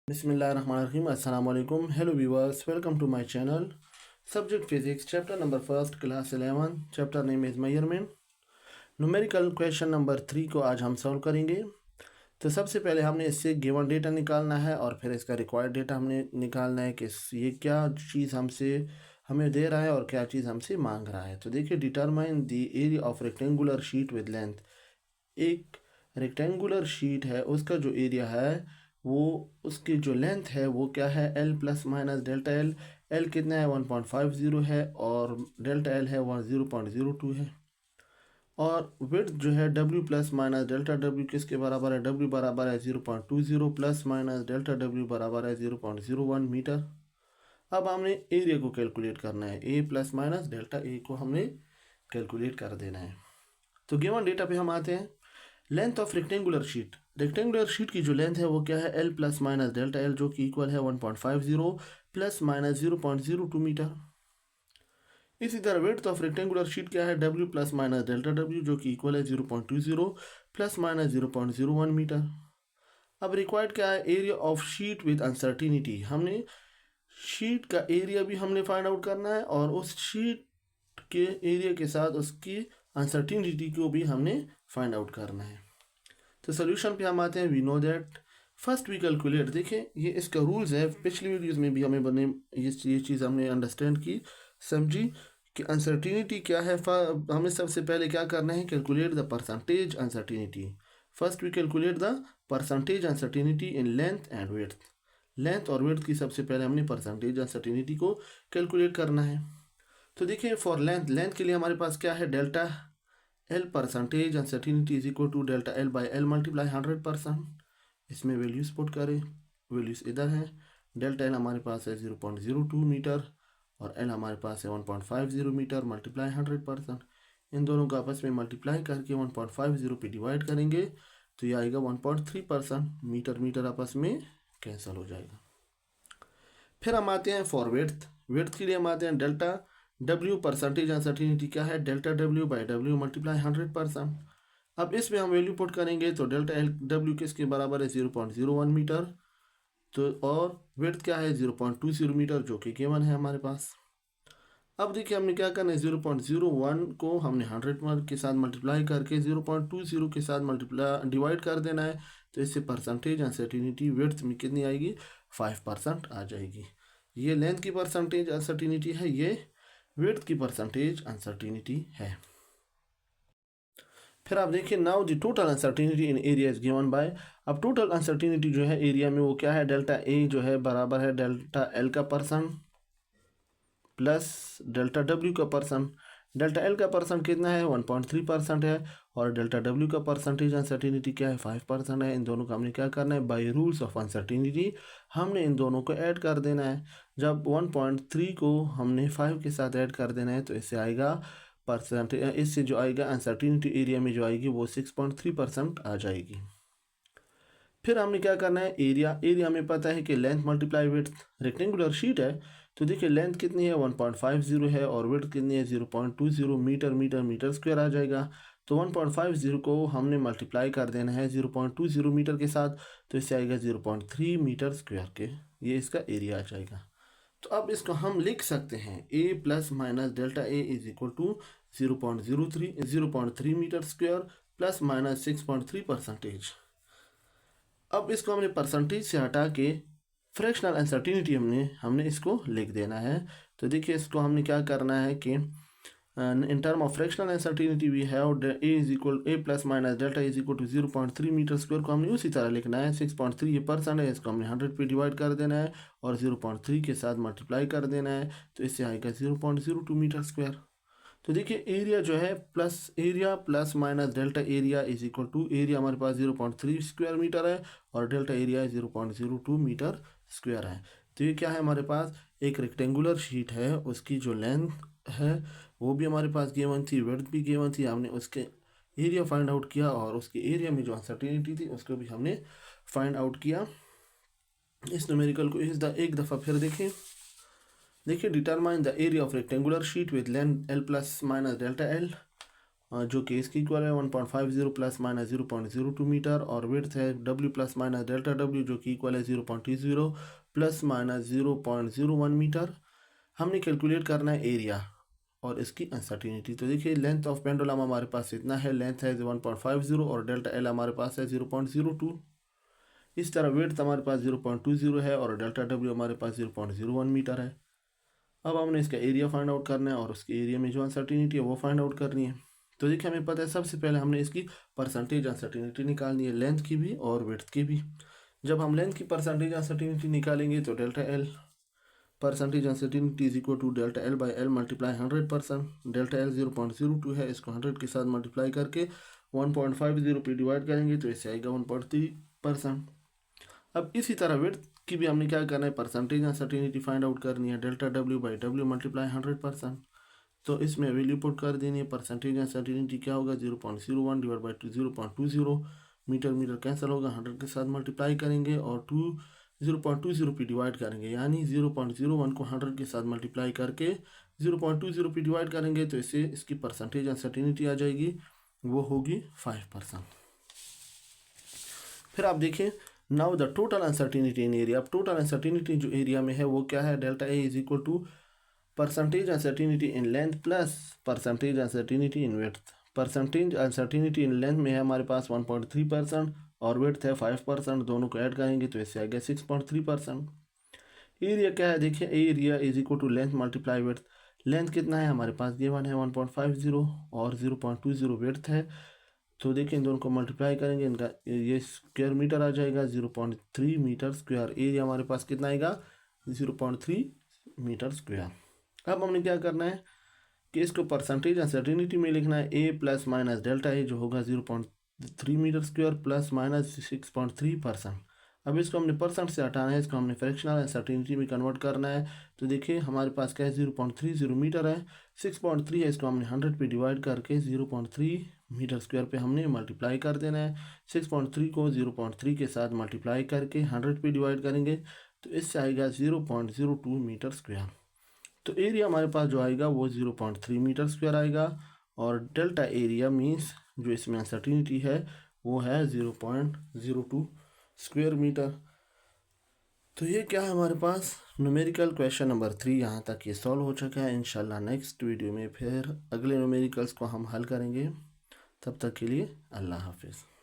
Bismillahirrahmanirrahim. Assalamu alaikum. Hello viewers. Welcome to my channel. Subject Physics. Chapter number first. Class 11. Chapter name is Measurement. Numerical question number 3 को आज हम solve करेंगे। तो सबसे पहले हमने इससे गिवन डेटा निकालना है और फिर इसका रिक्वायर्ड डेटा हमने निकालना है कि ये क्या चीज़ हमें दे रहा है और क्या चीज़ हमसे मांग रहा है। तो देखिए, determine the area of rectangular sheet with length. एक रेक्टेंगुलर शीट है, उसका जो एरिया है वो उसकी जो लेंथ है वो क्या है, L plus minus delta L. L कितना है, 1.50 है और डेल्टा एल है 0.02 है। और विड्थ जो है W plus minus delta W किसके बराबर है, डब्ल्यू बराबर है 0.20 प्लस माइनस डेल्टा डब्ल्यू बराबर है 0.01 मीटर। अब हमने एरिया को कैलकुलेट करना है, ए प्लस माइनस डेल्टा ए को हमने कैलकुलेट कर देना है। तो गिवन डेटा पे हम आते हैं। Length of rectangular sheet, rectangular sheet की जो लेंथ है वो क्या है, L plus minus delta L, जो कि इक्वल है 1.50 प्लस माइनस 0.02 मीटर। इसी तरह विड्थ ऑफ रेक्टेंगुलर शीट क्या है, W plus minus delta W, जो कि इक्वल है 0.20 प्लस माइनस 0.01 मीटर। अब रिक्वायर्ड क्या है, area of sheet with uncertainty. हमने शीट का एरिया भी हमने फाइंड आउट करना है और उस शीट के एरिया के साथ उसकी अनसर्टिनिटी को भी हमने फाइंड आउट करना है। तो सोल्यूशन पे हम आते हैं। We know that first we calculate. देखें, ये इसका रूल्स है, पिछली वीडियोस में भी हमें बने ये चीज़ हमने अंडरस्टैंड की, समझी कि अनसर्टिनिटी क्या है। हमें सबसे पहले क्या करना है, calculate the percentage uncertainty. First we calculate the percentage uncertainty in length and width. Length और विड्थ की सबसे पहले हमने परसेंटेज अनसर्टिनिटी को कैलकुलेट करना है। तो देखिए, फॉर लेंथ, लेंथ के लिए हमारे पास क्या है, delta L percentage uncertainty is equal to delta L by L multiply 100%। इसमें वैल्यूज पुट करें, वैल्यूज इधर है। डेल्टा एल हमारे पास है 0.02 मीटर और एल हमारे पास है 1.50 मीटर मल्टीप्लाई 100%। इन दोनों को आपस में मल्टीप्लाई करके 1.50 पे डिवाइड करेंगे तो ये आएगा 1.3%। मीटर मीटर आपस में कैंसिल हो जाएगा। फिर हम आते हैं फॉर विड्थ। विड्थ के लिए हम आते हैं डेल्टा डब्ल्यू परसेंटेज अनसर्टिनिटी क्या है, delta W by W multiply 100%। अब इसमें हम वैल्यू पुट करेंगे तो डेल्टा एल डब्ल्यू किसके बराबर है, 0.01 मीटर। तो और विड्थ क्या है, 0.20 मीटर, जो कि गिवन है हमारे पास। अब देखिए, हमने क्या करना है, 0.01 को हमने 100 के साथ मल्टीप्लाई करके 0.20 के साथ मल्टीप्लाई डिवाइड कर देना है। तो इससे परसेंटेज अनसर्टिनिटी विड्थ में कितनी आएगी, 5% आ जाएगी। ये लेंथ की परसेंटेज अनसर्टिनिटी है, ये विड्थ की परसेंटेज अनसर्टिनिटी है। फिर आप देखिए, now the total uncertainty in area is given by. अब टोटल अनसर्टिनिटी जो है एरिया में वो क्या है, डेल्टा ए जो है बराबर है डेल्टा एल का परसेंट प्लस डेल्टा डब्ल्यू का परसेंट। डेल्टा एल का परसेंट कितना है, 1.3% है और डेल्टा डब्ल्यू का परसेंटेज अनसर्टिनिटी क्या है, 5% है। इन दोनों का हमने क्या करना है, बाय रूल्स ऑफ अनसर्टिनिटी हमने इन दोनों को ऐड कर देना है। जब 1.3 को हमने 5 के साथ ऐड कर देना है तो इससे आएगा परसेंटेज, इससे जो आएगा अनसर्टिनिटी एरिया में जो आएगी वो 6.3% आ जाएगी। फिर हमने क्या करना है, एरिया। एरिया में पता है कि length multiply width, rectangular sheet है तो देखिए लेंथ कितनी है, 1.50 है और विड्थ कितनी है, 0.20 मीटर मीटर मीटर स्क्वायर आ जाएगा। तो 1.50 को हमने मल्टीप्लाई कर देना है 0.20 मीटर के साथ तो इससे आएगा 0.3 मीटर स्क्वायर के, ये इसका एरिया आ जाएगा। तो अब इसको हम लिख सकते हैं, A plus minus delta A is equal to 0.3 metre square plus minus 6.3%। अब इसको हमने परसेंटेज से हटा के फ्रैक्शनल अनसर्टिनिटी हमने इसको लिख देना है। तो देखिए, इसको हमने क्या करना है कि in term of fractional uncertainty we have a plus minus delta is equal to 0.3 metre square को हमने उसी तरह लिखना है। 6.3 ये परसेंट है, इसको हमने 100 पे डिवाइड कर देना है और 0.3 के साथ मल्टीप्लाई कर देना है तो इससे आएगा 0.02 मीटर स्क्वायर। तो देखिए, एरिया जो है area plus minus delta area is equal to, area हमारे पास 0.3 स्क्वायर मीटर है और डेल्टा एरिया 0.02 मीटर स्क्वायर है। तो ये क्या है, हमारे पास एक रेक्टेंगुलर शीट है, उसकी जो लेंथ है वो भी हमारे पास गिवन थी, विड्थ भी गिवन थी। हमने उसके एरिया फाइंड आउट किया और उसके एरिया में जो अनसर्टेनिटी थी उसको भी हमने फाइंड आउट किया। इस न्यूमेरिकल को एक दफ़ा फिर देखें। देखिए, determine the area of rectangular sheet with length L plus minus delta L जो कि इसकी इक्वल है 1.50 प्लस माइनस 0.02 मीटर, और विड्थ है W plus minus delta W जो कि इक्वल है 0.20 प्लस माइनस 0.01 मीटर। हमने कैलकुलेट करना है एरिया और इसकी अनसर्टिनिटी। तो देखिए लेंथ ऑफ पेंडुलम हमारे पास इतना है, लेंथ है 1.50 और डेल्टा L हमारे पास है 0.02। इस तरह विड्थ हमारे पास 0.20 है और डेल्टा W हमारे पास 0.01 मीटर है। अब हमने इसका एरिया फाइंड आउट करना है और उसके एरिया में जो अनसर्टिनिटी है वो फाइंड आउट करनी है। तो देखिए हमें पता है सबसे पहले हमने इसकी परसेंटेज अनसर्टिनिटी निकालनी है, लेंथ की भी और विड्थ की भी। जब हम लेंथ की परसेंटेज अनसर्टिनिटी निकालेंगे तो delta L percentage uncertainty is equal to delta L by L multiply 100%। Delta L 0.02 है, इसको 100 के साथ मल्टीप्लाई करके 1.50 पे डिवाइड करेंगे तो इससे आएगा 1.3%। अब इसी तरह विड्थ की भी हमने क्या करना है, परसेंटेज अनसर्टिनिटी फाइंड आउट करनी है, delta W by W multiply 100%। तो इसमें वैल्यू पुट कर देनी है। परसेंटेज अनसर्टिनिटी क्या होगा, 0.01 divide by 0.20, metre metre cancel होगा, 100 के साथ मल्टीप्लाई करेंगे और 0.20 पे डिवाइड करेंगे, यानी 0.01 को 100 के साथ मल्टीप्लाई करके 0.20 पे डिवाइड करेंगे तो इससे इसकी परसेंटेज अनसर्टिनिटी आ जाएगी, वो होगी 5%। फिर आप देखें now the total uncertainty in area. अब टोटल अनसर्टिनिटी जो एरिया में है वो क्या है, delta A is equal to percentage uncertainty in length plus percentage uncertainty in width. Percentage uncertainty in length में है हमारे पास 1.3% और विड्थ है 5%, दोनों को ऐड करेंगे तो इससे आ गया 6.3%। एरिया क्या है, देखिए area is equal to length multiply width. Length कितना है हमारे पास गिवन है 1.50 और 0.20 विड्थ है, तो देखिए इन दोनों को मल्टीप्लाई करेंगे, इनका ये स्क्वायर मीटर आ जाएगा 0.3 मीटर स्क्वायर। एरिया हमारे पास कितना आएगा 0.3 मीटर स्क्वायर। अब हमने क्या करना है कि इसको परसेंटेज अनसर्टिनिटी में लिखना है, A plus minus delta A जो होगा 0.3 मीटर स्क्वायर प्लस माइनस 6.3%। अब इसको हमने परसेंट से हटाना है, इसको हमने फ्रैक्शनल अनसर्टिनिटी में कन्वर्ट करना है। तो देखिए हमारे पास क्या है 0.30 मीटर है, 6.3 है, इसको हमने 100 पे डिवाइड करके 0.3 मीटर स्क्वायर पे हमने मल्टीप्लाई कर देना है। 6.3 को 0.3 के साथ मल्टीप्लाई करके 100 पे डिवाइड करेंगे तो इससे आएगा 0.02 मीटर स्क्वायर। तो एरिया हमारे पास जो आएगा वो 0.3 मीटर स्क्वायर आएगा और डेल्टा एरिया मीन्स जो इसमें अनसर्टिनिटी है वो है 0.02 स्क्वायर मीटर। तो ये क्या है हमारे पास न्यूमेरिकल क्वेश्चन नंबर 3 यहाँ तक ये सॉल्व हो चुका है। इंशाल्लाह नेक्स्ट वीडियो में फिर अगले न्यूमेरिकल्स को हम हल करेंगे। तब तक के लिए अल्लाह हाफिज़।